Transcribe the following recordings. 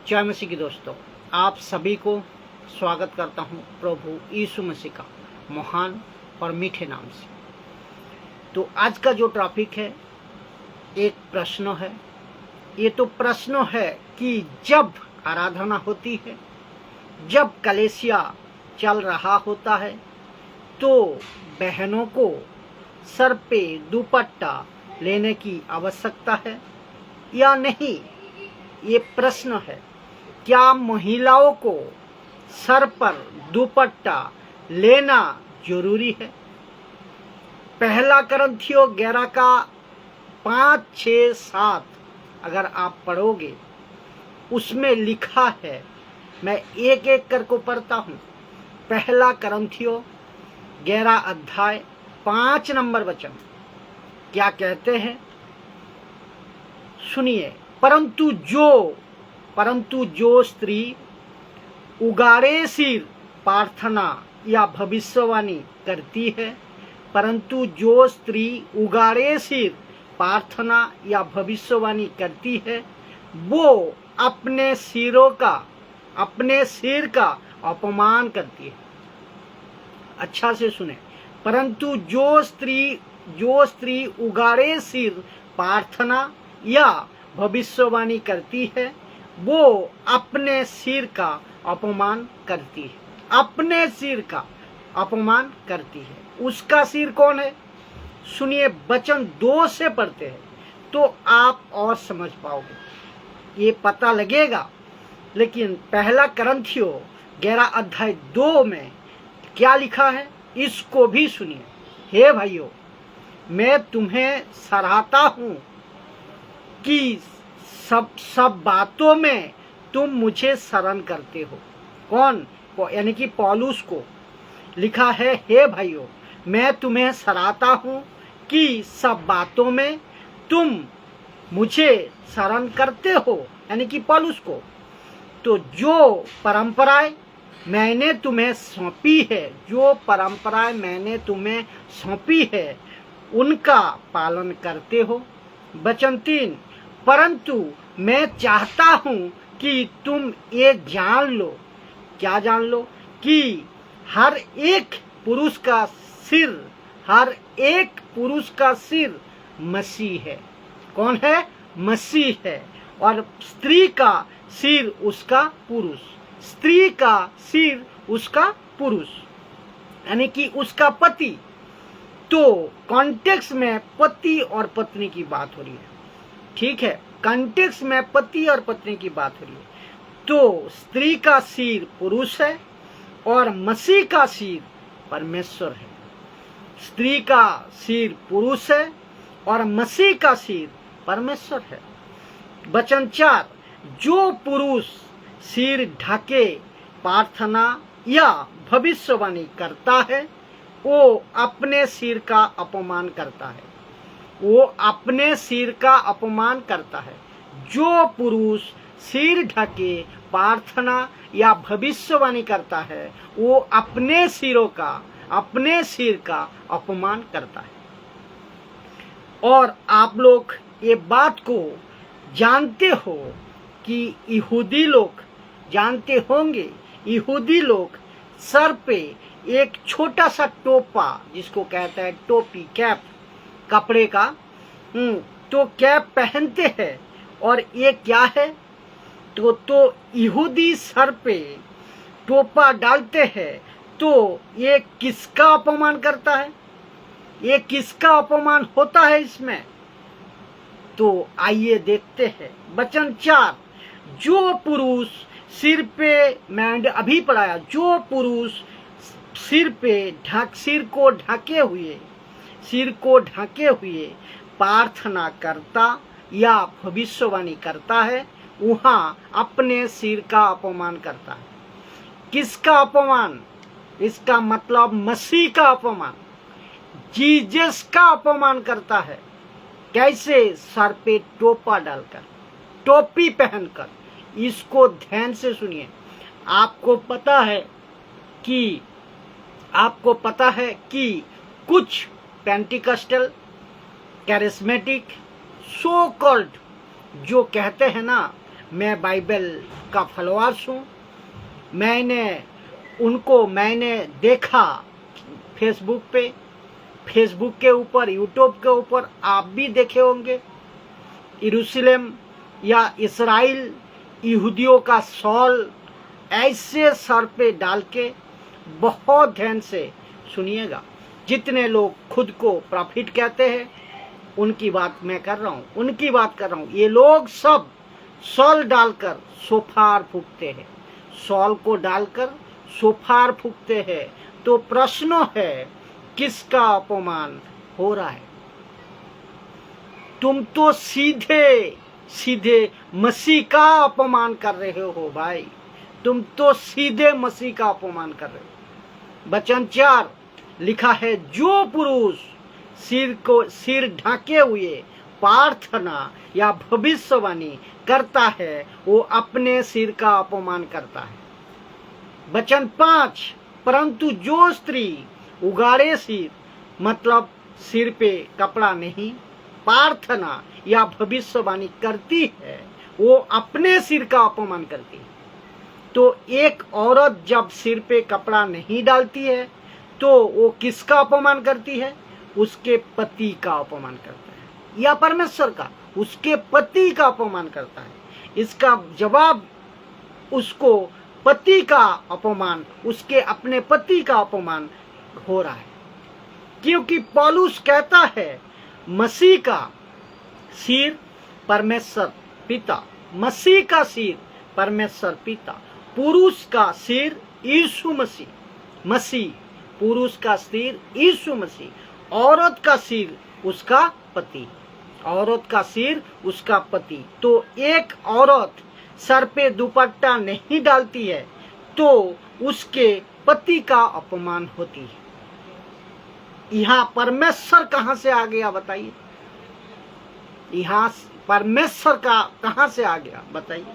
जय मसीह की दोस्तों, आप सभी को स्वागत करता हूं प्रभु यीशु मसीह का महान और मीठे नाम से। तो आज का जो टॉपिक है एक प्रश्न है। ये तो प्रश्न है कि जब आराधना होती है, जब कलीसिया चल रहा होता है, तो बहनों को सर पे दुपट्टा लेने की आवश्यकता है या नहीं, ये प्रश्न है। क्या महिलाओं को सर पर दुपट्टा लेना जरूरी है? पहला करंथियों 11 का 5, 6, 7 अगर आप पढ़ोगे, उसमें लिखा है, मैं एक एक करके पढ़ता हूँ। पहला करंथियों 11 अध्याय 5 नंबर वचन क्या कहते हैं, सुनिए। परंतु जो स्त्री उगाड़े सिर प्रार्थना या भविष्यवाणी करती है, परंतु जो स्त्री उगाड़े सिर प्रार्थना या भविष्यवाणी करती है, वो अपने सिर का अपमान करती है। अच्छा से सुने। परंतु जो स्त्री उगाड़े सिर प्रार्थना या भविष्यवाणी करती है, वो अपने सिर का अपमान करती है। अपने सिर का अपमान करती है। उसका सिर कौन है? सुनिए, वचन 2 से पढ़ते हैं तो आप और समझ पाओगे, ये पता लगेगा। लेकिन पहला करंथियों 11 अध्याय 2 में क्या लिखा है, इसको भी सुनिए। हे भाइयों, मैं तुम्हें सराहता हूं कि सब बातों में तुम मुझे शरण करते हो। कौन? यानी कि पौलुस को लिखा है, हे भाइयों, मैं तुम्हें सराहता हूं कि सब बातों में तुम मुझे शरण करते हो, यानी कि पौलुस को। तो जो परंपराएं मैंने तुम्हें सौंपी है, उनका पालन करते हो। वचन 3, परंतु मैं चाहता हूं कि तुम ये जान लो। क्या जान लो? कि हर एक पुरुष का सिर मसीह है। कौन है? मसीह है। और स्त्री का सिर उसका पुरुष, यानी कि उसका पति। तो कॉन्टेक्स्ट में पति और पत्नी की बात हो रही है, ठीक है। कॉन्टेक्स्ट में पति और पत्नी की बात हो रही है। तो स्त्री का सिर पुरुष है और मसीह का सिर परमेश्वर है। स्त्री का सिर पुरुष है और मसीह का सिर परमेश्वर है। वचन 4, जो पुरुष सिर ढके प्रार्थना या भविष्यवाणी करता है, वो अपने सिर का अपमान करता है। जो पुरुष सिर ढके प्रार्थना या भविष्यवाणी करता है, वो अपने सिर का अपमान करता है। और आप लोग ये बात को जानते हो कि यहूदी लोग जानते होंगे, यहूदी लोग सर पे एक छोटा सा टोपा, जिसको कहते हैं टोपी, कैप, कपड़े का, तो कैप पहनते हैं। और ये क्या है? तो यहूदी सर पे टोपा डालते हैं, तो ये किसका अपमान करता है? ये किसका अपमान होता है इसमें? तो आइए देखते हैं। वचन 4, जो पुरुष सिर पे, मैंने अभी पढ़ाया, जो पुरुष सिर को ढके हुए प्रार्थना करता या भविष्यवाणी करता है, वहां अपने सिर का अपमान करता है। किसका अपमान? इसका मतलब मसीह का अपमान, जीसस का अपमान करता है। कैसे? सर पे टोपा डालकर, टोपी पहनकर। इसको ध्यान से सुनिए। आपको पता है कि कुछ पेंटिकस्टल, कैरिस्मेटिक, सो कॉल्ड, जो कहते हैं ना, मैं बाइबल का फॉलोअर्स हूँ। मैंने देखा फेसबुक पे, फेसबुक के ऊपर, यूट्यूब के ऊपर आप भी देखे होंगे। यरूशलेम या इस्राइल यहूदियों का शॉल ऐसे सर पे डाल के, बहुत ध्यान से सुनिएगा, जितने लोग खुद को प्रॉफिट कहते हैं उनकी बात मैं कर रहा हूँ, ये लोग सब शॉल डालकर शोफार फूंकते हैं, शॉल को डालकर शोफार फूंकते हैं। तो प्रश्न है, किसका अपमान हो रहा है? तुम तो सीधे सीधे मसीह का अपमान कर रहे हो भाई, तुम तो सीधे मसीह का अपमान कर रहे हो। वचन 4 लिखा है, जो पुरुष सिर ढके हुए प्रार्थना या भविष्यवाणी करता है वो अपने सिर का अपमान करता है। वचन 5, परंतु जो स्त्री उगाड़े सिर, मतलब सिर पे कपड़ा नहीं, प्रार्थना या भविष्यवाणी करती है वो अपने सिर का अपमान करती है। तो एक औरत जब सिर पे कपड़ा नहीं डालती है तो वो किसका अपमान करती है? उसके पति का अपमान करता है, या परमेश्वर का, उसके पति का अपमान करता है। इसका जवाब उसको पति का अपमान, उसके अपने पति का अपमान हो रहा है, क्योंकि पौलुस कहता है मसीह का सिर परमेश्वर पिता, मसीह का सिर परमेश्वर पिता, पुरुष का सिर यीशु मसीह, पुरुष का सिर यीशु मसीह, औरत का सिर उसका पति, औरत का सिर उसका पति। तो एक औरत सर पे दुपट्टा नहीं डालती है तो उसके पति का अपमान होती है। यहाँ परमेश्वर कहाँ से आ गया बताइए? यहाँ परमेश्वर का कहाँ से आ गया बताइए?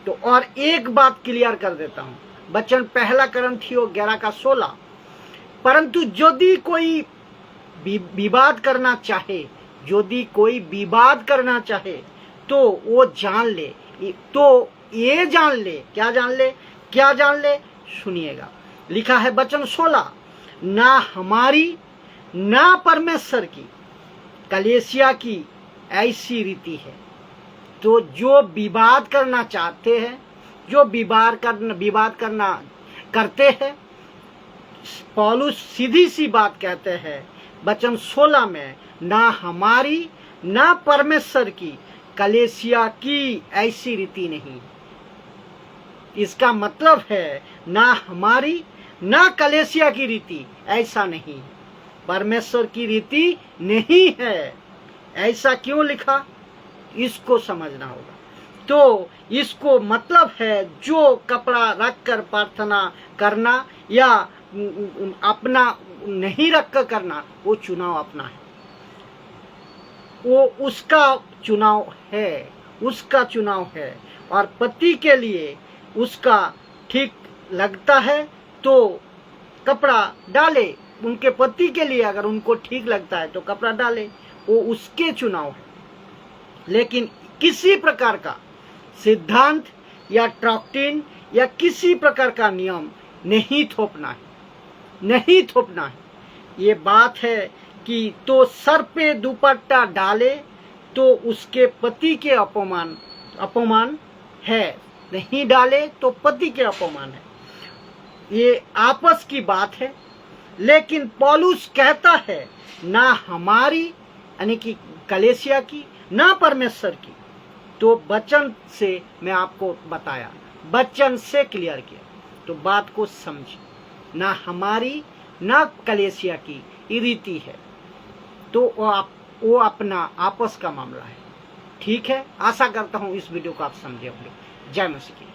तो और एक बात क्लियर कर देता हूँ, वचन 1 कुरिन्थियों 11:16, परंतु यदि कोई विवाद करना चाहे, यदि कोई विवाद करना चाहे तो वो जान ले, तो ये जान ले, क्या जान ले? सुनिएगा, लिखा है वचन 16, ना हमारी ना परमेश्वर की कलीसिया की ऐसी रीति है। तो जो विवाद करना चाहते हैं, जो विवाद करना करते हैं, पौलुस सीधी सी बात कहते हैं वचन 16 में, ना हमारी ना परमेश्वर की कलीसिया की ऐसी रीति नहीं। इसका मतलब है ना हमारी ना कलीसिया की रीति, ऐसा नहीं, परमेश्वर की रीति नहीं है। ऐसा क्यों लिखा, इसको समझना होगा। तो इसको मतलब है जो कपड़ा रखकर प्रार्थना करना या अपना नहीं रख कर करना, वो चुनाव अपना है, वो उसका चुनाव है। और पति के लिए उसका ठीक लगता है तो कपड़ा डाले, उनके पति के लिए अगर उनको ठीक लगता है तो कपड़ा डाले, वो उसके चुनाव है। लेकिन किसी प्रकार का सिद्धांत या डॉक्ट्रिन या किसी प्रकार का नियम नहीं थोपना है। ये बात है कि तो सर पे दुपट्टा डाले तो उसके पति के अपमान है, नहीं डाले तो पति के अपमान है। ये आपस की बात है। लेकिन पौलुस कहता है ना हमारी यानी कि कलीसिया की ना परमेश्वर की। तो वचन से मैं आपको बताया, वचन से क्लियर किया, तो बात को समझ, ना हमारी ना कलीसिया की रीति है, तो वो अपना आपस का मामला है। ठीक है, आशा करता हूँ इस वीडियो को आप समझे होंगे। जय मसीह की।